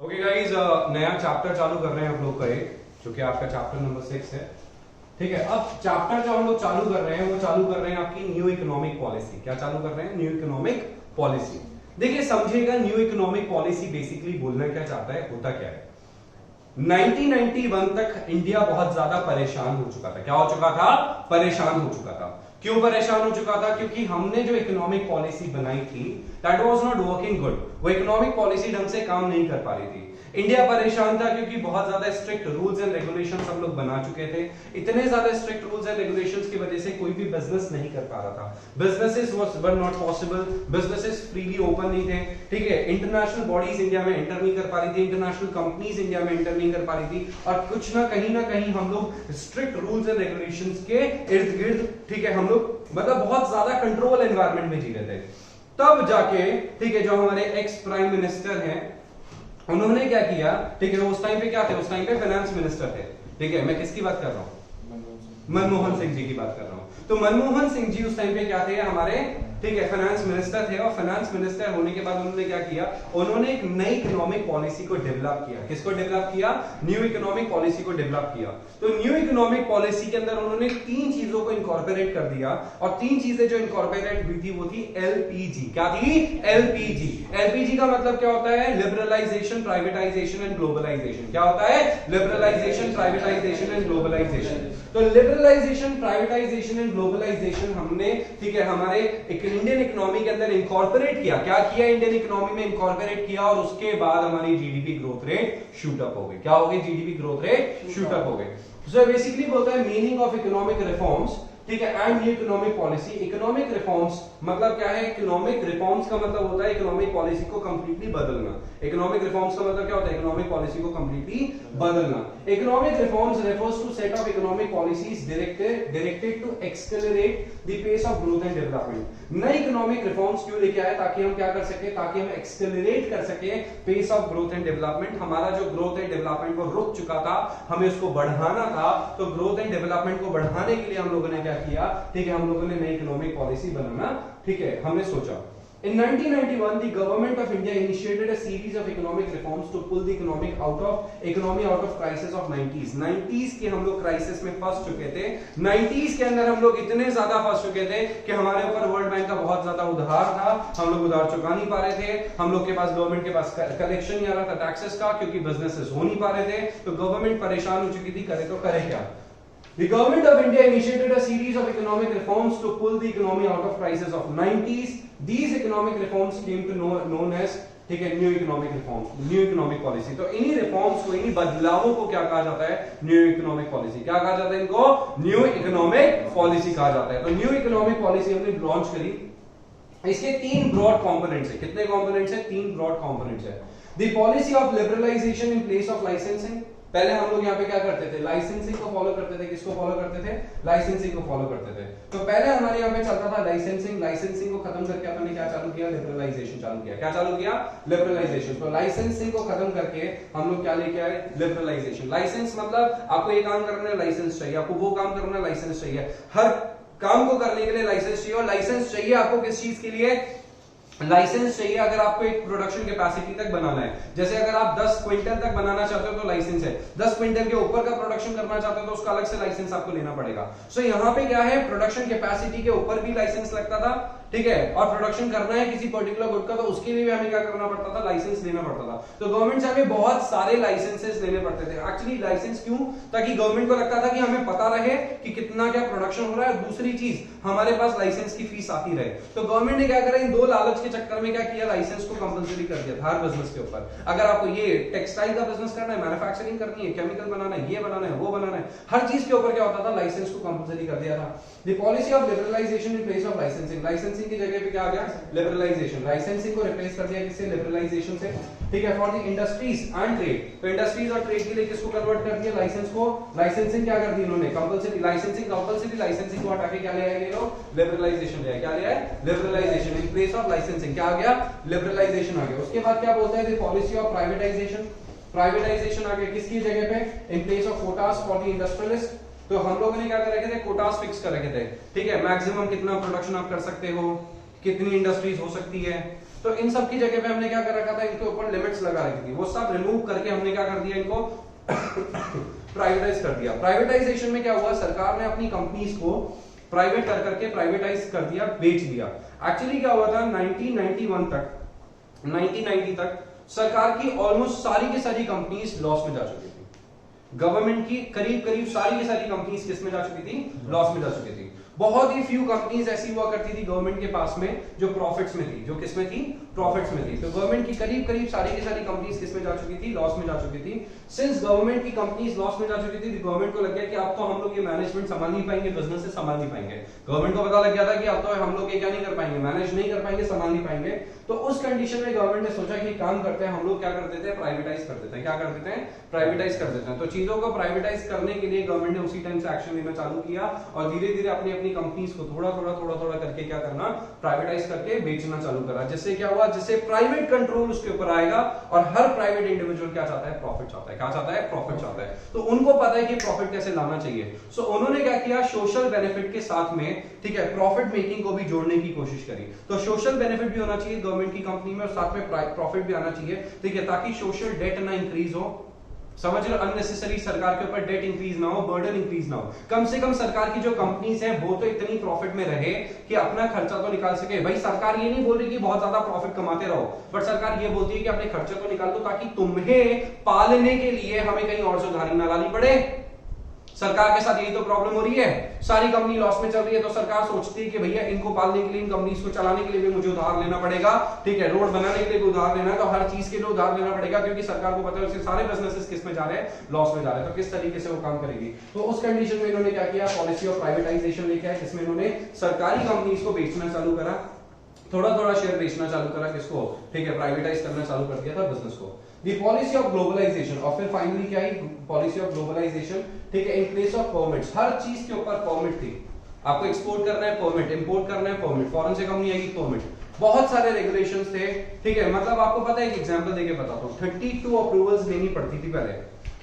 Okay guys, नया chapter चालू कर रहे हैं हम लोग का एक, जो कि आपका चैप्टर नंबर 6 है। ठीक है, अब चैप्टर जो हम लोग चालू कर रहे हैं वो चालू कर रहे हैं आपकी न्यू इकोनॉमिक पॉलिसी। क्या चालू कर रहे हैं? New economic policy. देखिए समझिएगा, न्यू इकोनॉमिक पॉलिसी बेसिकली बोलना क्या चाहता है, होता क्या है। 1991 तक इंडिया बहुत ज्यादा परेशान हो चुका था। क्या हो चुका था? परेशान हो चुका था। क्यों परेशान हो चुका था? क्योंकि हमने जो इकोनॉमिक पॉलिसी बनाई थी that was not working good. वो इकोनॉमिक पॉलिसी ढंग से काम नहीं कर पा रही थी। इंडिया परेशान था क्योंकि बहुत ज्यादा स्ट्रिक्ट रूल्स एंड रेगुलेशंस हम लोग बना चुके थे। इतने ज्यादा स्ट्रिक्ट रूल्स एंड रेगुलेशंस की वजह से कोई भी बिजनेस नहीं कर पा रहा था। Businesses were not possible, businesses freely open नहीं थे। ठीक है, इंटरनेशनल बॉडीज इंडिया में एंटर नहीं कर पा रही थी, इंटरनेशनल कंपनीज इंडिया में एंटर नहीं कर पा रही थी, और कुछ ना कहीं हम लोग स्ट्रिक्ट रूल्स एंड रेगुलेशंस के इर्द गिर्द, ठीक है, हम लोग मतलब बहुत ज्यादा कंट्रोल एनवायरनमेंट में जी रहे थे। तब जाके, ठीक है, जो हमारे एक्स प्राइम मिनिस्टर हैं उन्होंने क्या किया, ठीक है, उस टाइम पे क्या थे, उस टाइम पे फाइनेंस मिनिस्टर थे। ठीक है, मैं किसकी बात कर रहा हूं? मनमोहन सिंह जी की बात कर रहा हूं। तो मनमोहन सिंह जी उस टाइम पे क्या थे हमारे, ठीक है, फाइनेंस मिनिस्टर थे। और फाइनेंस मिनिस्टर होने के बाद उन्होंने क्या किया, उन्होंने एक नई इकोनॉमिक पॉलिसी को डेवलप किया। किसको डेवलप किया? न्यू इकोनॉमिक पॉलिसी को डेवलप किया। तो न्यू इकोनॉमिक पॉलिसी के अंदर उन्होंने तीन चीजों को इनकॉर्पोरेट कर दिया, और तीन चीजें जो इनकॉर्पोरेट हुई थी वो थी एलपीजी। क्या थी? एलपीजी। एलपीजी का मतलब क्या होता है? Liberalisation, privatisation and globalisation. क्या होता है? Liberalisation, privatisation and globalisation. तो लिबरलाइजेशन, प्राइवेटाइजेशन एंड ग्लोबलाइजेशन हमने, ठीक है, हमारे इंडियन इकोनॉमी के अंदर इंकॉर्पोरेट किया। क्या किया? इंडियन इकोनॉमी में इंकॉर्पोरेट किया, और उसके बाद हमारी GDP growth rate shoot up हो गई। क्या हो गई? GDP growth rate shoot up हो गई। सो बेसिकली बोलता है मीनिंग ऑफ इकोनॉमिक रिफॉर्म्स, ठीक है, and new economic policy. Economic reforms मतलब क्या है? इकोनॉमिक रिफॉर्म्स का मतलब होता है इकोनॉमिक पॉलिसी को कंप्लीटली बदलना। इकोनॉमिक रिफॉर्म्स का मतलब क्या होता है? इकोनॉमिक पॉलिसी को कंप्लीटली बदलना। Economic reforms refers to set of economic policies directed to accelerate the pace of growth and development. नई इकोनॉमिक रिफॉर्म्स क्यों लेके आए? ताकि हम क्या कर सके, ताकि हम एक्सेलरेट कर सके pace of growth and development. हमारा जो ग्रोथ एंड डेवलपमेंट वो रुक चुका था, हमें उसको बढ़ाना था। तो ग्रोथ एंड डेवलपमेंट को बढ़ाने के लिए हम लोगों ने क्या किया, ठीक है, हम लोगों ने नई इकोनॉमिक पॉलिसी बनाना, ठीक है, हमने सोचा। In 1991, the government of India initiated a series of economic reforms to pull the economy out of crisis of 90s. 90s के हम लोग क्राइसिस में फंस चुके थे। 90s के अंदर हम लोग इतने ज्यादा फंस चुके थे कि हमारे ऊपर वर्ल्ड बैंक का बहुत ज्यादा उधार था, हम लोग उधार चुका नहीं पा रहे थे, हम लोग के पास गवर्नमेंट के पास कलेक्शन नहीं आ रहा था टैक्सेस का, क्योंकि बिजनेसेस हो नहीं पा रहे थे। तो गवर्नमेंट परेशान हो चुकी थी, करे तो करे क्या। The government of India initiated a series of economic reforms to pull the economy out of crisis of 90s. These economic reforms came to known as, ठीक है, new economic reforms, new economic policy. तो इन्हीं reforms को, इन्हीं बदलावों को क्या कहा जाता है? New economic policy. क्या कहा जाता है इनको? न्यू इकोनॉमिक पॉलिसी कहा जाता है। तो न्यू इकोनॉमिक पॉलिसी हमने लॉन्च करी। इसके तीन ब्रॉड कंपोनेंट्स है। कितने कंपोनेंट्स है? तीन ब्रॉड कंपोनेंट्स है। The policy of liberalisation in place of licensing. पहले हम लोग यहाँ पे क्या करते थे? लाइसेंसिंग को फॉलो करते थे। किसको फॉलो करते थे? लाइसेंसिंग को फॉलो करते थे। तो पहले हमारे यहाँ पे चलता था लाइसेंसिंग। लाइसेंसिंग को खत्म करके अपन ने क्या चालू किया? लिबरलाइजेशन चालू किया। क्या चालू किया? लिबरलाइजेशन। तो लाइसेंसिंग को खत्म करके हम लोग क्या लेके आए? लिबरलाइजेशन। लाइसेंस मतलब आपको ये काम करना है, लाइसेंस चाहिए, आपको वो काम करना है, लाइसेंस चाहिए, हर काम को करने के लिए लाइसेंस चाहिए। और लाइसेंस चाहिए आपको किस चीज के लिए? लाइसेंस चाहिए अगर आपको एक प्रोडक्शन कैपेसिटी तक बनाना है। जैसे अगर आप 10 क्विंटल तक बनाना चाहते हो तो लाइसेंस है, 10 क्विंटल के ऊपर का प्रोडक्शन करना चाहते हो तो उसका अलग से लाइसेंस आपको लेना पड़ेगा। सो यहाँ पे क्या है, प्रोडक्शन कैपेसिटी के ऊपर भी लाइसेंस लगता था, ठीक है, और प्रोडक्शन करना है किसी पर्टिकुलर गुड का तो उसके लिए भी हमें क्या करना पड़ता था? लाइसेंस लेना पड़ता था। तो गवर्नमेंट से हमें बहुत सारे लाइसेंसेस लेने पड़ते थे। एक्चुअली लाइसेंस क्यों? ताकि गवर्नमेंट को लगता था कि हमें पता रहे कि कितना क्या प्रोडक्शन हो रहा है, दूसरी चीज हमारे पास लाइसेंस की फीस आती रहे। तो गवर्नमेंट ने क्या करा, इन दो लालच के चक्कर में क्या किया, लाइसेंस को कंपलसरी कर दिया था हर बिजनेस के ऊपर। अगर आपको ये टेक्सटाइल का बिजनेस करना है, मैन्युफैक्चरिंग करनी है, केमिकल बनाना है, ये बनाना है, वो बनाना है, हर चीज के ऊपर क्या होता था? लाइसेंस को कंपलसरी कर दिया था। The policy of liberalisation in place of licensing. Licensing की जगह पे क्या आ गया? लिबरलाइजेशन। लाइसेंसिंग को रिप्लेस कर दिया किससे? लिबरलाइजेशन से। ठीक है, for the industries and trade. तो इंडस्ट्रीज और ट्रेड के लिए किसको कन्वर्ट कर दिया? लाइसेंस को। लाइसेंसिंग क्या कर दी इन्होंने? कंपलसरी। लाइसेंसिंग कंपलसरी, लाइसेंसिंग को हटा के क्या ले आए ये लोग? लिबरलाइजेशन ले आए। क्या ले आए? Liberalisation. In place of licensing क्या आ गया? लिबरलाइजेशन आ गया। उसके बाद क्या बोलता है? The policy of privatisation. Privatisation आ गया किसकी जगह पे? In place of quotas for the industrialist. तो हम लोगों ने क्या कर रखे थे? कोटास फिक्स कर रखे थे। ठीक है, मैक्सिमम कितना प्रोडक्शन आप कर सकते हो, कितनी इंडस्ट्रीज हो सकती है, तो इन सब की जगह पे हमने क्या कर रखा था, इनके ऊपर लिमिट्स लगा रखी थी, वो सब रिमूव करके हमने क्या कर दिया, इनको प्राइवेटाइज कर दिया। प्राइवेटाइजेशन में क्या हुआ, सरकार ने अपनी कंपनीज को प्राइवेट कर करके प्राइवेटाइज कर दिया, बेच दिया। एक्चुअली क्या हुआ था 1991 तक, 1990 तक सरकार की ऑलमोस्ट सारी की सारी कंपनीज लॉस में जा चुकी थी। गवर्नमेंट की करीब करीब सारी की सारी कंपनीज किस में जा चुकी थी, लॉस में जा चुकी थी। बहुत ही फ्यू कंपनीज ऐसी हुआ करती थी गवर्नमेंट के पास में जो प्रॉफिट्स में थी, जो किस में थी, प्रॉफिट्स में थी। तो गवर्नमेंट की करीब करीब सारी की सारी कंपनीज किस में जा चुकी थी, लॉस में जा चुकी थी। सिंस गवर्नमेंट की कंपनीज लॉस में जा चुकी थी, गवर्नमेंट को लग गया कि अब तो हम लोग ये मैनेजमेंट संभाल नहीं पाएंगे, बिजनेस संभाल नहीं पाएंगे। गवर्नमेंट को पता लग गया था कि अब तो हम लोग ये क्या नहीं कर पाएंगे, मैनेज नहीं कर पाएंगे, संभाल नहीं पाएंगे। तो उस कंडीशन में गवर्नमेंट ने सोचा कि काम करते हैं, हम लोग क्या कर देते हैं, प्राइवेटाइज कर देते हैं। क्या कर देते हैं, प्राइवेटाइज कर देते हैं। तो चीजों को प्राइवेटाइज करने के लिए गवर्नमेंट ने उसी टाइम से एक्शन लेना चालू किया और धीरे धीरे अपनी अपनी कंपनीज को थोड़ा थोड़ा करके क्या करना, प्राइवेटाइज करके बेचना चालू करा। जिससे क्या हुआ, जिससे प्राइवेट कंट्रोल उसके ऊपर आएगा और हर प्राइवेट इंडिविजुअल क्या चाहता है, प्रॉफिट चाहता है। क्या चाहता है, प्रॉफिट चाहता है। तो उनको पता है कि प्रॉफिट कैसे लाना चाहिए। सो उन्होंने क्या किया, सोशल बेनिफिट के साथ में, ठीक है, प्रॉफिट मेकिंग को भी जोड़ने की कोशिश करी। तो सोशल बेनिफिट भी होना चाहिए गवर्नमेंट की कंपनी में और साथ में प्रॉफिट भी आना चाहिए, ठीक है, ताकि सोशल डेट ना इंक्रीज हो। समझ लो, अननेसेसरी सरकार के ऊपर डेट इंक्रीज ना हो, बर्डन इंक्रीज ना हो। कम से कम सरकार की जो कंपनीज है वो तो इतनी प्रॉफिट में रहे कि अपना खर्चा तो निकाल सके। भाई सरकार ये नहीं बोल रही कि बहुत ज्यादा प्रॉफिट कमाते रहो, बट सरकार ये बोलती है कि अपने खर्चे तो निकाल दो ताकि तुम्हें पालने के लिए हमें कहीं और से उधारी ना लानी पड़े। सरकार के साथ यही तो प्रॉब्लम हो रही है, सारी कंपनी लॉस में चल रही है तो सरकार सोचती है कि भैया इनको पालने के लिए, इन कंपनीज को चलाने के लिए भी मुझे उधार लेना पड़ेगा, ठीक है, रोड बनाने के लिए भी उधार लेना है, तो हर चीज के लिए उधार लेना पड़ेगा, क्योंकि सरकार को पता है उसके सारे बिजनेसेस किस में जा रहे हैं, लॉस में जा रहे हैं। तो किस तरीके से वो काम करेगी। तो उस कंडीशन में इन्होंने क्या किया, पॉलिसी ऑफ प्राइवेटाइजेशन लेके आए, जिसमें इन्होंने सरकारी कंपनीज को बेचना चालू करा, थोड़ा थोड़ा शेयर बेचना चालू करा, किसको, ठीक है, प्राइवेटाइज करना चालू कर दिया था बिजनेस को। दी पॉलिसी ऑफ ग्लोबलाइजेशन, और फिर फाइनली क्या है, पॉलिसी ऑफ ग्लोबलाइजेशन, ठीक है, इन प्लेस ऑफ परमिट्स, हर चीज के ऊपर परमिट थी। आपको एक्सपोर्ट करना है परमिट, इंपोर्ट करना है परमिट, फॉरेन से कंपनी आएगी परमिट, बहुत सारे रेगुलेशंस थे, ठीक है। मतलब आपको पता है, एक एग्जांपल देके बताता हूं, 32 अप्रूवल्स लेनी पड़ती थी पहले।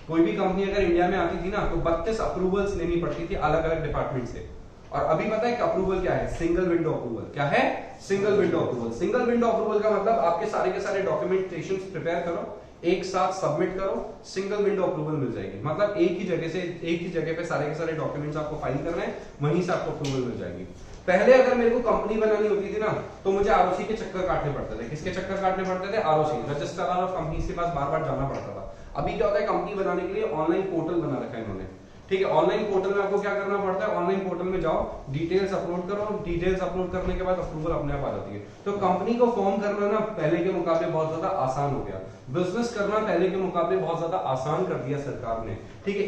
कोई भी कंपनी अगर इंडिया में आती थी ना तो 32 अप्रूवल्स लेनी पड़ती थी अलग अलग डिपार्टमेंट से। और अभी पता है कि अप्रूवल क्या है, सिंगल विंडो अप्रूवल। क्या है, single window approval. Single window approval का मतलब आपके सारे के सारे डॉक्यूमेंटेशन प्रिपेयर करो, एक साथ सबमिट करो, सिंगल विंडो अप्रूवल मिल जाएगी। मतलब एक ही जगह से, एक ही जगह पे सारे के सारे डॉक्यूमेंट्स आपको फाइल करना है, वहीं से आपको अप्रूवल मिल जाएगी। पहले अगर मेरे को कंपनी बनानी होती थी ना तो मुझे आरओसी के चक्कर काटने पड़ते थे। किसके चक्कर काटने पड़ते थे, आरओसी, रजिस्ट्रार ऑफ कंपनी के पास बार बार जाना पड़ता था। अभी क्या होता है, कंपनी बनाने के लिए ऑनलाइन पोर्टल बना रखा है इन्होंने, ठीक है। ऑनलाइन पोर्टल में आपको क्या करना पड़ता है, ऑनलाइन पोर्टल में जाओ, डिटेल्स अपलोड करो, डिटेल्स अपलोड करने के बाद अप्रूवल अपने आप आ जाती है। तो कंपनी को फॉर्म करना ना पहले के मुकाबले बहुत ज्यादा आसान हो गया, बिजनेस करना पहले के मुकाबले बहुत ज्यादा आसान कर दिया सरकार ने, ठीक है।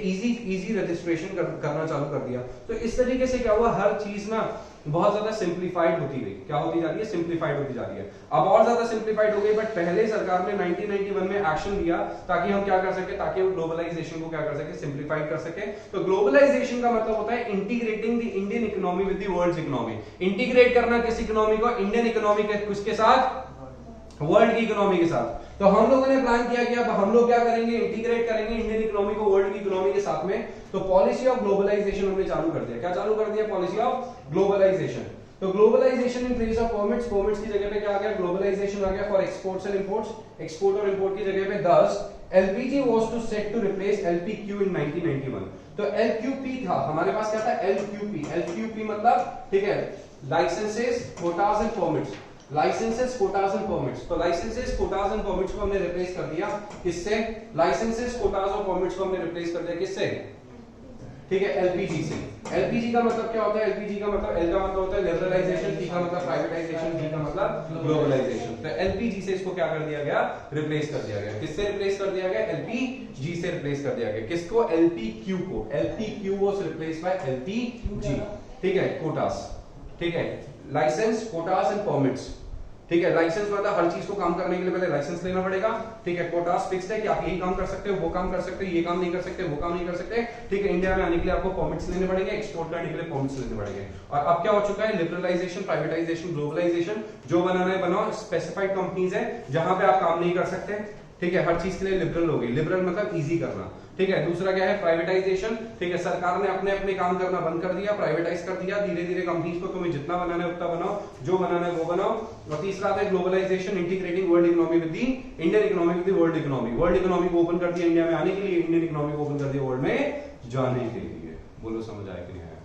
इजी रजिस्ट्रेशन करना चालू कर दिया। तो इस तरीके से क्या हुआ, हर चीज ना बहुत ज्यादा सिंप्लीफाइड होती गई। क्या होती जा रही है, सिंप्लीफाइड होती जा रही है। अब और ज्यादा सिंप्लीफाइड हो गई, बट पहले सरकार ने 1991 में एक्शन लिया ताकि हम क्या कर सके, ताकि हम ग्लोबलाइजेशन को क्या कर सके, सिंप्लीफाइड कर सके। तो ग्लोबलाइजेशन का मतलब होता है integrating the Indian economy with the world economy. Integrate करना किस इकोनॉमी को, इंडियन इकोनॉमी के किसके साथ, वर्ल्ड की इकोनॉमी के साथ। तो हम लोगों ने प्लान किया कि अब हम लोग क्या करेंगे, इंटीग्रेट करेंगे इंडियन इकोनॉमी को वर्ल्ड की इकोनॉमी के साथ में। तो पॉलिसी ऑफ ग्लोबलाइजेशन हमने चालू कर दिया। क्या चालू कर दिया, पॉलिसी ऑफ ग्लोबलाइजेशन। तो globalisation in place of permits, permits की जगह पे क्या आ गया, ग्लोबलाइजेशन आ गया for exports and imports. Export और इंपोर्ट की जगह पे 10 LPG was to set to replace LPQ in 1991। तो एलक्यूपी था हमारे पास, क्या था, एलक्यूपी। एलक्यूपी मतलब, ठीक है, licences, quotas and permits. Licences, quotas and permits. तो लाइसेंसेस, कोटास एंड परमिट्स को हमने रिप्लेस कर दिया किससे, लाइसेंसेस, कोटास और परमिट्स को हमने रिप्लेस कर दिया किससे, ठीक है, एलपीजी से। एलपीजी का मतलब क्या होता है, एलपीजी का मतलब, एल का मतलब होता है लिबरलाइजेशन, टी का मतलब प्राइवेटाइजेशन, जी का मतलब ग्लोबलाइजेशन। तो एलपीजी से इसको क्या कर दिया गया, रिप्लेस कर दिया गया। किससे रिप्लेस कर दिया गया, एलपीजी से रिप्लेस कर दिया गया। किसको, एलपीक्यू को। एलपीक्यू वाज रिप्लेस्ड बाय एलपीजी, ठीक है, कोटास, ठीक है, लाइसेंस, कोटास एंड परमिट्स, ठीक है। लाइसेंस मतलब हर चीज को काम करने के लिए पहले लाइसेंस लेना पड़ेगा, ठीक है। कोटास फिक्स है कि आप यही काम कर सकते हो, वो काम कर सकते हो, ये काम नहीं कर सकते, वो काम नहीं कर सकते, ठीक है। इंडिया में आने के लिए आपको परमिट्स लेने पड़ेंगे, एक्सपोर्ट करने के लिए परमिट्स लेने पड़ेंगे। और अब क्या हो चुका है, लिबरलाइजेशन, प्राइवेटाइजेशन, ग्लोबलाइजेशन। जो बनाना है बनाओ, स्पेसिफाइड कंपनीज है जहां पे आप काम नहीं कर सकते, ठीक है, हर चीज के लिए लिबरल हो गई, लिबरल मतलब इजी करना, ठीक है। दूसरा क्या है, प्राइवेटाइजेशन, ठीक है, सरकार ने अपने अपने काम करना बंद कर दिया, प्राइवेटाइज कर दिया, धीरे धीरे कंपनीज को तुम्हें जितना बनाना है उतना बनाओ, जो बनाना है वो बनाओ। और तीसरा आता है globalisation, integrating world economy with the Indian economy with the world economy, world economy को ओपन कर दिया इंडिया में आने के लिए, इंडियन इकोनॉमी को ओपन कर दिया वर्ल्ड में जाने के लिए। बोलो समझ आया कि नहीं आया?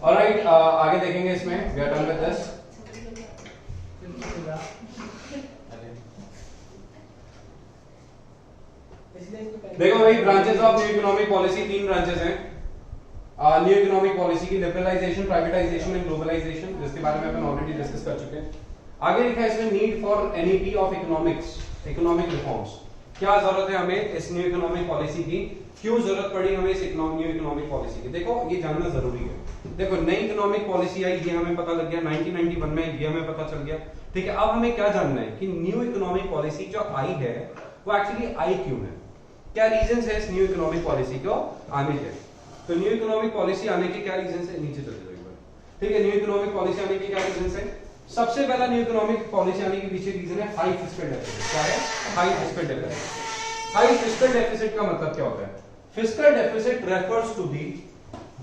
ऑलराइट, आगे देखेंगे इसमें, we are done with this. देखो भाई, branches of new economic policy, 3 branches हैं न्यू इकोनॉमिक पॉलिसी की, लिबरलाइजेशन, प्राइवेटाइजेशन एंड ग्लोबलाइजेशन, जिसके बारे में अपन ऑलरेडी डिस्कस कर चुके हैं। आगे लिखा है इसमें need for NEP of economics, economic reforms. क्या जरूरत है हमें इस न्यू इकोनॉमिक पॉलिसी की, क्यों जरूरत पड़ी हमें इस न्यू इकोनॉमिक पॉलिसी की? देखो ये जानना जरूरी है। देखो नई इकोनॉमिक पॉलिसी आई, ये हमें पता लग गया 1991 में, ये हमें पता चल गया, ठीक है। अब हमें क्या जानना है कि न्यू इकोनॉमिक पॉलिसी जो आई है वो एक्चुअली आई क्यों है, क्या रीजंस है इस न्यू इकोनॉमिक पॉलिसी को आने के। तो न्यू इकोनॉमिक पॉलिसी आने के क्या रीजंस है, नीचे चले जाओ, ठीक है। न्यू इकोनॉमिक पॉलिसी आने के क्या रीजंस है? सबसे पहला न्यू इकोनॉमिक पॉलिसी आने के पीछे रीजन है हाई फिस्कल डेफिसिट। क्या है? High fiscal deficit. High fiscal deficit का मतलब क्या होता है? Fiscal deficit refers to the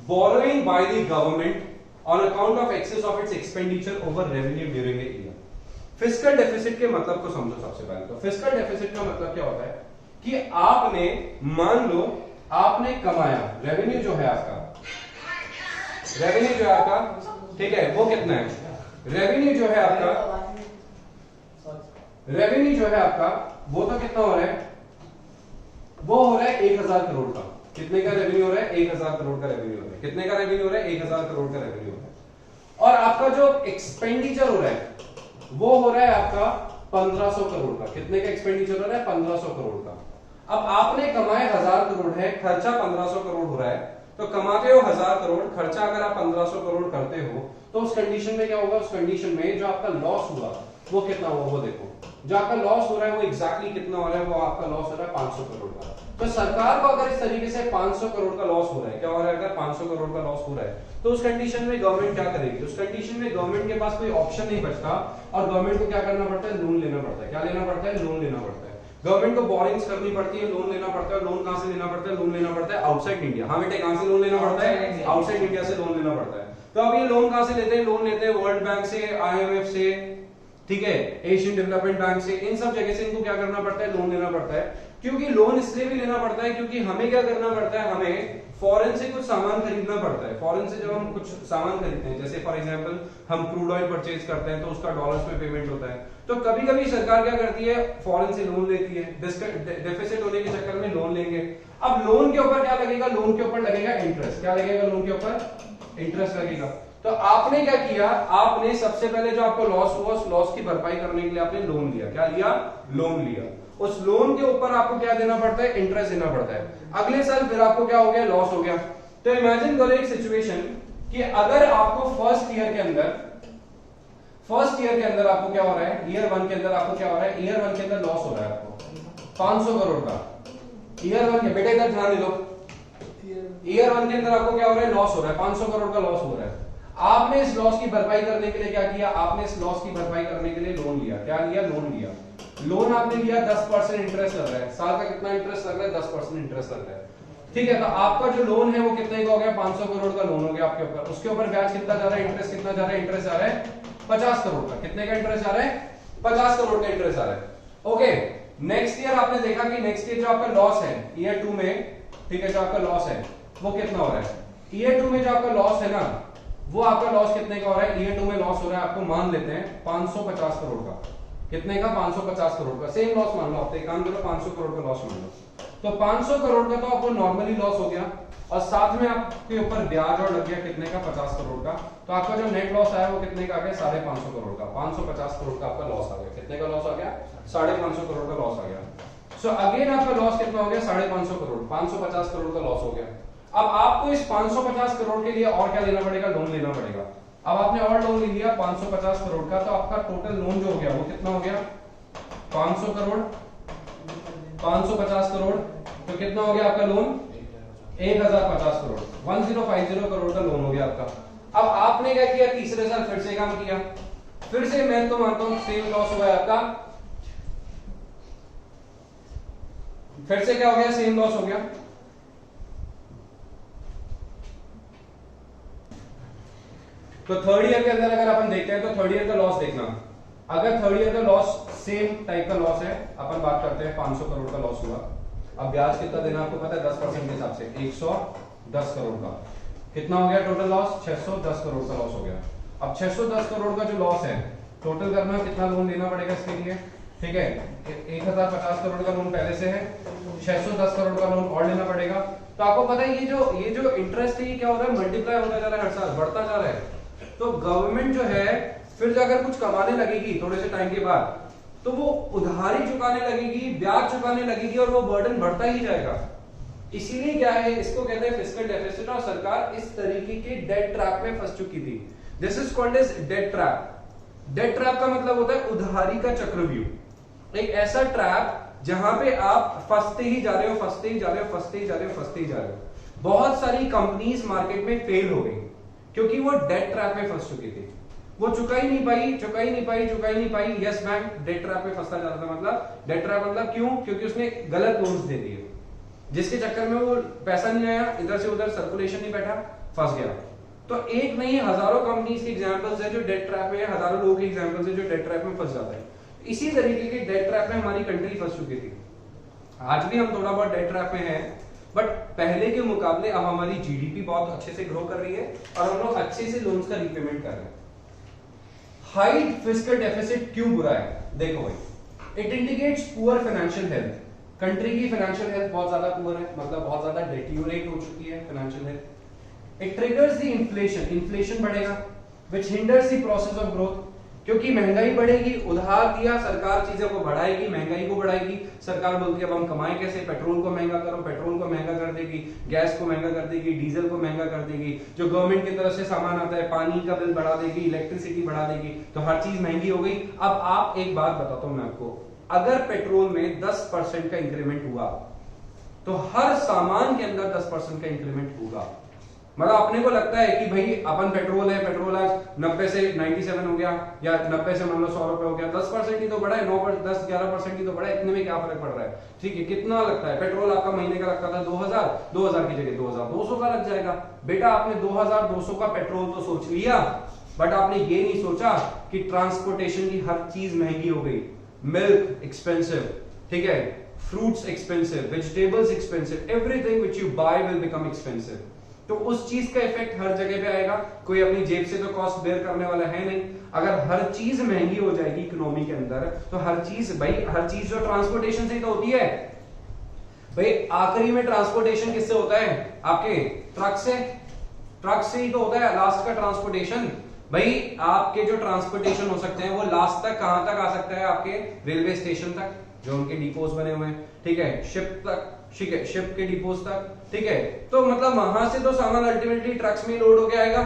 borrowing by the government on account of excess of its expenditure over revenue during a year। Fiscal deficit के मतलब को समझो सबसे पहले। तो फिस्कल डेफिसिट का मतलब क्या होता है कि आपने, मान लो आपने कमाया, रेवेन्यू जो है आपका, रेवेन्यू जो है आपका, ठीक है, वो कितना है? रेवेन्यू जो है आपका, रेवेन्यू जो है आपका वो तो कितना हो रहा है? वो हो रहा है 1000 करोड़ का। कितने का रेवेन्यू हो रहा है? 1000 करोड़ का रेवेन्यू हो रहा है। कितने का रेवेन्यू हो रहा है? 1000 करोड़ का रेवेन्यू हो रहा है। और आपका जो एक्सपेंडिचर हो रहा है वो हो रहा है आपका 1500 करोड़ का। कितने का एक्सपेंडिचर हो रहा है? 1500 करोड़ का। अब आपने कमाए 1000 करोड़ है, खर्चा 1500 करोड़ हो रहा है, तो कमाते हो 1000 करोड़, खर्चा अगर आप 1500 करोड़ करते हो तो उस कंडीशन में क्या होगा? उस कंडीशन में जो आपका लॉस हुआ वो कितना हुआ वो देखो। जो आपका लॉस हो रहा है वो एग्जैक्टली कितना हो रहा है? वो आपका लॉस हो रहा है 500 करोड़ का। तो सरकार को अगर इस तरीके से 500 करोड़ का लॉस हो रहा है, क्या हो रहा है? अगर 500 करोड़ का लॉस हो रहा है तो उस कंडीशन में गवर्नमेंट क्या करेगी? उस कंडीशन में गवर्नमेंट के पास कोई ऑप्शन नहीं बचता और गवर्नमेंट को क्या करना पड़ता है? लोन लेना पड़ता है। क्या लेना पड़ता है? लोन लेना पड़ता है। गवर्नमेंट को बोरिंग्स करनी पड़ती है, लोन लेना पड़ता है। लोन कहां से लेना पड़ता है? लोन लेना पड़ता है आउटसाइड इंडिया। हाँ बेटे, कहां से लोन लेना पड़ता है? आउटसाइड इंडिया से लोन लेना पड़ता है। तो अब ये लोन कहां से लेते हैं? लोन लेते हैं वर्ल्ड बैंक से, IMF से, ठीक है, एशियन डेवलपमेंट बैंक से, इन सब जगह से इनको क्या करना पड़ता है? लोन लेना पड़ता है। क्योंकि लोन इसलिए भी लेना पड़ता है क्योंकि हमें क्या करना पड़ता है? हमें फॉरेन से कुछ सामान खरीदना पड़ता है। फॉरेन से जब हम कुछ सामान खरीदते हैं, जैसे फॉर एग्जांपल हम क्रूड ऑयल परचेज करते हैं तो उसका डॉलर्स में पेमेंट होता है। तो कभी कभी सरकार क्या करती है? फॉरेन से लोन लेती है, डेफिसिट होने के चक्कर में लोन लेंगे। अब लोन के ऊपर क्या लगेगा? लोन के ऊपर लगेगा इंटरेस्ट। क्या लगेगा? लोन के ऊपर इंटरेस्ट लगेगा। तो आपने क्या किया? आपने सबसे पहले जो आपको लॉस हुआ उस लॉस की भरपाई करने के लिए आपने लोन लिया। क्या लिया? लोन लिया। उस लोन के ऊपर आपको क्या देना पड़ता है? इंटरेस्ट देना पड़ता है। अगले साल फिर आपको क्या हो गया? लॉस हो गया। तो इमेजिन करो एक सिचुएशन कि अगर आपको फर्स्ट ईयर के अंदर आपको क्या हो रहा है? ईयर 1 के अंदर आपको क्या हो रहा है? ईयर 1 के अंदर लॉस हो रहा है आपको 500 करोड़ का। ईयर 1 के, बेटे इधर ध्यान दे दो, ईयर 1 के अंदर आपको क्या हो रहा है? लॉस हो रहा है, 500 करोड़ का लॉस हो रहा है। आपने इस लॉस की भरपाई करने के लिए क्या किया? आपने इस लॉस की भरपाई करने के लिए लोन लिया। क्या लिया? लोन लिया। लोन आपने लिया, 10% इंटरेस्ट लग रहा है। साल का कितना इंटरेस्ट लग रहा है? 10% इंटरेस्ट लग रहा है। ठीक है, तो आपका जो लोन है वो कितने का हो गया? 500 करोड़ का लोन हो गया आपके ऊपर। उसके ऊपर ब्याज कितना जा रहा है? इंटरेस्ट कितना जा रहा है? इंटरेस्ट जा रहा है 50 करोड़ का। कितने का इंटरेस्ट जा रहा है? 50 करोड़ का इंटरेस्ट आ रहा है। ओके, नेक्स्ट ईयर आपने देखा कि नेक्स्ट ईयर जो आपका लॉस है ईयर 2 में, ठीक है, जो आपका लॉस है वो कितना हो रहा है? ईयर 2 में जो आपका लॉस है ना, वो आपका लॉस कितने का हो रहा है? ईयर 2 में लॉस हो रहा है आपको, मान लेते हैं 550 करोड़ का। कितने का? 550 करोड़ का। सेम लॉस मान लो, आप एक काम करो, 500 करोड़ का लॉस मान लो। तो 500 करोड़ का तो आपको नॉर्मली लॉस हो गया और साथ में आपके ऊपर ब्याज और लग गया कितने का? 50 करोड़ का। तो आपका जो नेट लॉस आया वो कितने का आ गया? 550 करोड़ का। 550 करोड़ का आपका लॉस आ गया। कितने का लॉस आ गया? 550 करोड़ का लॉस आ गया। सो अगेन आपका लॉस कितना हो गया? 550 करोड़। 550 करोड़ का लॉस हो गया। अब आपको इस 550 करोड़ के लिए और क्या लेना पड़ेगा? लोन लेना पड़ेगा। अब आपने और लोन ले लिया 550 करोड़ का, तो आपका टोटल लोन जो हो गया वो कितना हो गया? 500 करोड़, 550 करोड़, तो कितना हो गया आपका लोन? 1050 करोड़, 1050 करोड़ का लोन हो गया आपका। अब आपने क्या किया? तीसरे साल फिर से काम किया, फिर से मैं तो मानता हूं सेम लॉस हुआ है आपका, फिर से क्या हो गया, सेम लॉस हो गया। तो थर्ड ईयर के अंदर अगर अपन देखते हैं तो थर्ड ईयर का लॉस देखना, अगर थर्ड ईयर का लॉस सेम टाइप का लॉस है, अपन बात करते हैं 500 करोड़ का लॉस हुआ। अब ब्याज कितना देना आपको पता है, 10% के हिसाब से 110 करोड़ का कितना हो गया टोटल लॉस, 610 करोड़ का लॉस हो गया। अब 610 करोड़ का जो लॉस है टोटल करना, कितना लोन देना पड़ेगा इसके लिए, ठीक है 1050 करोड़ का लोन पहले से है, 610 करोड़ का लोन और लेना पड़ेगा। तो आपको पता है ये जो इंटरेस्ट है ये क्या हो रहा है, मल्टीप्लाई होता जा रहा है, हर साल बढ़ता जा रहा है। तो गवर्नमेंट जो है फिर जाकर कुछ कमाने लगेगी थोड़े से टाइम के बाद, तो वो उधारी चुकाने लगेगी, ब्याज चुकाने लगेगी और वो बर्डन बढ़ता ही जाएगा। इसीलिए क्या है, इसको कहते हैं फिस्कल डेफिसिट, और सरकार इस तरीके के डेट ट्रैप में फंस चुकी थी। This is called as debt trap. Debt trap का मतलब होता है उधारी का चक्रव्यूह, एक ऐसा ट्रैप जहां पे आप फंसते ही जा रहे हो, फंसते ही जा रहे हो, फंसते ही जा रहे हो, फंसते ही जा रहे हो। बहुत सारी कंपनीज मार्केट में फेल हो गई क्योंकि वो डेट ट्रैप में फंस चुकी थी, वो चुका ही नहीं पाई। यस बैंक डेट ट्रैप में फंसता जा रहा था, मतलब डेट ट्रैप मतलब क्यों, क्योंकि उसने गलत लोन्स दे दिए, जिसके चक्कर में वो पैसा नहीं आया, इधर से उधर सर्कुलेशन नहीं बैठा, फंस गया। तो एक नहीं हजारों कंपनीज के एग्जांपल्स है जो डेट ट्रैप में है, हजारों लोगों के एग्जांपल्स है जो डेट ट्रैप में फंस जाते हैं। इसी तरीके के डेट ट्रैप में हमारी कंट्री फंस चुकी थी। आज भी हम थोड़ा बहुत डेट ट्रैप में हैं, बट पहले के मुकाबले अब हमारी जीडीपी बहुत अच्छे से ग्रो कर रही है और हम लोग अच्छे से लोन्स का रीपेमेंट कर रहे हैं। हाई फिस्कल डेफिसिट क्यों बुरा है, देखो भाई, it indicates poor financial health. Country की फाइनेंशियल हेल्थ बहुत ज्यादा पुअर है, मतलब बहुत ज्यादा डेटीरियोरेट हो चुकी है financial health. It triggers the inflation, inflation बढ़ेगा, which hinders the process of growth, क्योंकि महंगाई बढ़ेगी, उधार दिया सरकार चीजों को बढ़ाएगी, महंगाई को बढ़ाएगी। सरकार बोलती है अब हम कमाएं कैसे, पेट्रोल को महंगा करो, पेट्रोल को महंगा कर देगी, गैस को महंगा कर देगी, डीजल को महंगा कर देगी, जो गवर्नमेंट की तरफ से सामान आता है पानी का बिल बढ़ा देगी, इलेक्ट्रिसिटी बढ़ा देगी, तो हर चीज महंगी हो गई। अब आप एक बात बताता हूं मैं आपको, अगर पेट्रोल में 10% का इंक्रीमेंट हुआ तो हर सामान के अंदर 10% का इंक्रीमेंट होगा। मतलब अपने को लगता है कि भाई अपन पेट्रोल है, पेट्रोल आज 90 से 97 हो गया, या 90 से मान लो 100 रुपए हो गया, 10% ही तो बढ़ा है, 10-11% ही तो बढ़ा है, इतने में क्या फर्क पड़ रहा है, ठीक है। कितना लगता है पेट्रोल, आपका महीने का लगता था 2000 की जगह 2200 का लग जाएगा। बेटा आपने 2200 का पेट्रोल तो सोच लिया, बट आपने ये नहीं सोचा कि ट्रांसपोर्टेशन की हर चीज महंगी हो गई। मिल्क एक्सपेंसिव, ठीक है, fruits expensive, vegetables expensive, everything which you buy will become expensive. तो उस चीज का इफेक्ट हर जगह पे आएगा, कोई अपनी जेब से तो कॉस्ट बेयर करने वाला है नहीं। अगर हर चीज महंगी हो जाएगी इकोनॉमी के अंदर, तो हर चीज जो ट्रांसपोर्टेशन से ही तो होती है भाई, आखिरी में ट्रांसपोर्टेशन किससे होता है, आपके ट्रक से ही तो होता है लास्ट का ट्रांसपोर्टेशन। भाई आपके जो ट्रांसपोर्टेशन हो सकते हैं वो लास्ट तक कहां तक आ सकता है, आपके रेलवे स्टेशन तक, जो उनके डिपोज बने हुए हैं, ठीक है, शिप तक, ठीक है, शिप के डिपोज तक, ठीक है। तो मतलब वहां से तो सामान अल्टीमेटली ट्रक्स में लोड होके आएगा।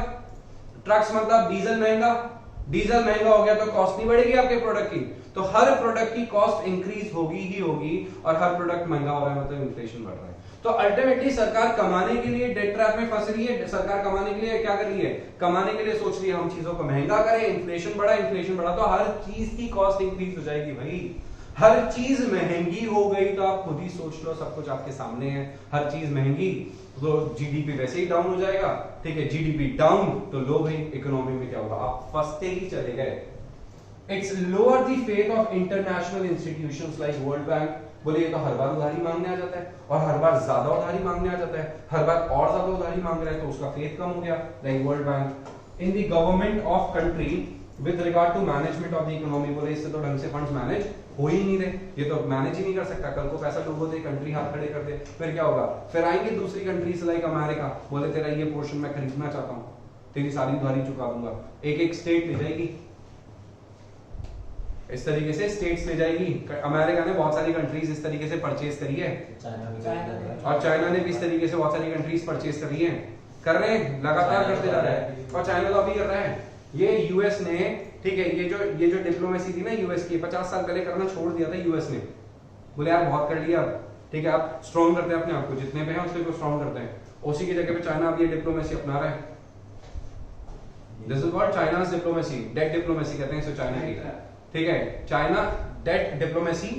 ट्रक्स मतलब डीजल महंगा हो गया तो कॉस्ट नहीं बढ़ेगी आपके प्रोडक्ट की, तो हर प्रोडक्ट की कॉस्ट इंक्रीज होगी ही होगी, और हर प्रोडक्ट महंगा हो रहा है मतलब इन्फ्लेशन बढ़ रहा है। तो अल्टीमेटली सरकार कमाने के लिए डेट ट्रैप में फंस रही है। सरकार कमाने के लिए क्या कर रही है, कमाने के लिए सोच रही है हम चीजों को महंगा करें, इन्फ्लेशन बढ़ा तो हर चीज की कॉस्ट इंक्रीज हो जाएगी। भाई हर चीज महंगी हो गई तो आप खुद ही सोच लो, सब कुछ आपके सामने है। हर चीज महंगी तो जीडीपी वैसे ही डाउन हो जाएगा, ठीक है, जीडीपी डाउन तो लो भाई इकोनॉमी में क्या होगा, आप फंसते ही चले गए। It's lower the faith of international institutions like World bank. बोले ये तो हर बार उधारी मांगने आ जाता है, और हर बार ज्यादा उधारी मांगने आ जाता है, हर बार और ज्यादा उधारी मांग रहा है, तो उसका फेथ कम हो गया। Like World Bank in the government of country with regard to management of the economy. बोले इससे तो ढंग से फंड्स मैनेज हो ही नहीं रहे, ये तो मैनेज ही नहीं कर सकता। कल को पैसा डूबो दे, कंट्री हाथ खड़े कर दे, फिर क्या होगा, फिर आएंगे दूसरी कंट्रीज लाइक अमेरिका, बोले तेरा ये पोर्शन मैं खरीदना चाहता हूँ, तेरी सारी उधारी चुका दूंगा। एक एक स्टेट ले जाएगी, इस तरीके से स्टेट्स ले जाएगी। अमेरिका ने बहुत सारी कंट्रीज इस तरीके से परचेज करी है, और चाइना ने भी इस तरीके से बहुत सारी कंट्रीज परचेज करी है, कर रहे हैं, लगातार करते जा रहा है, और चाइना तो अभी कर रहा है। ये यूएस ने, ठीक है, ये जो डिप्लोमेसी थी ना यूएस की, 50 साल पहले करना छोड़ दिया था यूएस ने। बोले यार बहुत कर लिया, ठीक है, आप स्ट्रॉन्ग करते हैं अपने आप को, जितने पे हैं उससे को स्ट्रॉन्ग करते हैं। उसी की जगह पे चाइना अब ये डिप्लोमेसी अपना रहा है। This is called China's diplomacy, debt diplomacy कहते हैं इसे चाइना की, ठीक है, China debt diplomacy,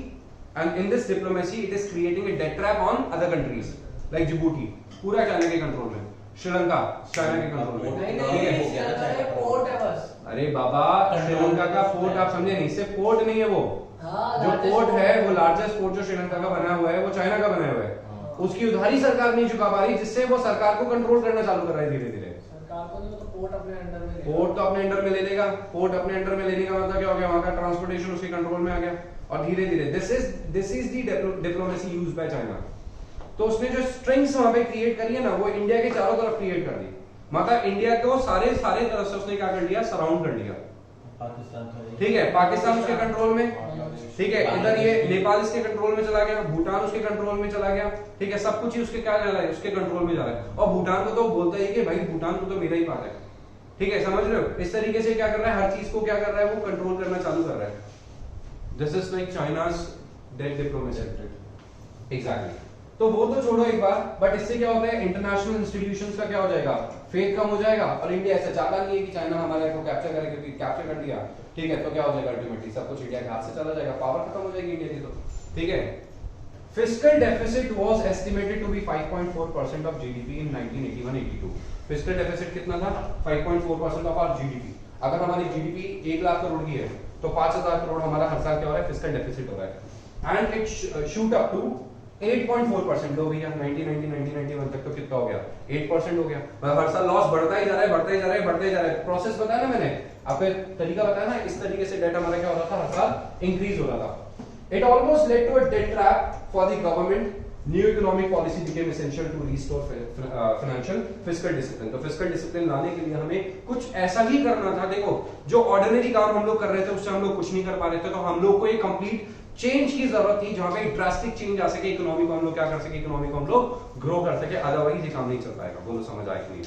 and in this diplomacy it is creating a debt trap on other countries like Djibouti, पूरा चाइना के कंट्रोल में, श्रीलंका चाइना के कंट्रोल में, ठीक है, पोर्ट है बस। अरे बाबा श्रीलंका का पोर्ट आप समझे नहीं, सिर्फ पोर्ट नहीं है वो, जो largest पोर्ट है वो लार्जेस्ट पोर्ट जो श्रीलंका का बना हुआ है वो चाइना का बना हुआ है, उसकी उधारी सरकार नहीं चुका पा रही, जिससे वो सरकार को कंट्रोल करना चालू कर रहा है धीरे धीरे। सरकार को नहीं, तो पोर्ट अपने अंडर में लेगा। पोर्ट तो अपने अंडर में ले लेगा, पोर्ट अपने अंडर में लेने का मतलब क्या हो गया, वहां का ट्रांसपोर्टेशन उसके कंट्रोल में आ गया, और धीरे धीरे this is the diplomacy used by China. तो उसने जो स्ट्रिंग्स वहां पे क्रिएट करी है ना, वो इंडिया के चारों तरफ क्रिएट कर दी, मतलब इंडिया को सारे तरफ से उसने क्या कर लिया, सराउंड कर लिया, ठीक है, पाकिस्तान उसके कंट्रोल में, ठीक है, इधर ये नेपाल इसके कंट्रोल में चला गया, भूटान उसके कंट्रोल में चला गया, ठीक है, सब कुछ ही उसके क्या जा रहा है, उसके कंट्रोल में जा रहा है, और भूटान को तो बोलता है कि भाई भूटान को तो मेरा ही पार्ट है, ठीक है, समझ रहे हो, इस तरीके से क्या कर रहा है, हर चीज को क्या कर रहा है, वो कंट्रोल करना चालू कर रहा है। This is like China's debt diplomacy, exactly. तो वो तो छोड़ो एक बार, बट इससे क्या होता है, इंटरनेशनल इंस्टीट्यूशंस का क्या हो जाएगा, फेथ कम हो जाएगा, और इंडिया ऐसा चाहता नहीं है कि चाइना हमारे को कैप्चर करे, क्योंकि कैप्चर कर दिया, ठीक है, तो क्या हो जाएगा, अल्टीमेटली सब कुछ इंडिया के हाथ से चला जाएगा, पावर खत्म हो जाएगी इंडिया की, तो ठीक है। Fiscal deficit was estimated to be 5.4% of GDP in 1981-82। Fiscal deficit कितना था, 5.4% ऑफ आवर जीडीपी। अगर हमारी जीडीपी 1 लाख करोड़ की है, तो 5,000 करोड़ हमारा हर साल क्या हो रहा है, फिस्कल डेफिसिट हो रहा है, and it shoot up to 8.4%। हो गया 1991 तक, तो कितना हो गया, 8% हो गया, मतलब हर साल लॉस बढ़ता ही जा रहा है, बढ़ता ही जा रहा है, बढ़ता ही जा रहा है। प्रोसेस बताया ना मैंने आपको, तरीका बताया ना, इस तरीके से डेट हमारा क्या हो रहा था, हर साल इंक्रीज हो रहा था। It almost led to a debt trap for the government, new economic policy became essential to restore financial fiscal discipline. तो फिस्कल डिसिप्लिन लाने के लिए हमें कुछ ऐसा ही करना था, देखो जो ऑर्डिनरी काम हम लोग कर रहे थे उससे हम लोग कुछ नहीं कर पा रहे थे, तो हम लोग को एक कंप्लीट चेंज की जरूरत थी, जहां पे ड्रास्टिक चेंज आ सके, इकोनॉमी को हम लोग क्या कर सके, इकोनॉमी को हम लोग ग्रो कर सके, अदरवाइज ये काम नहीं चल पाएगा। बोलो समझ आए कि नहीं?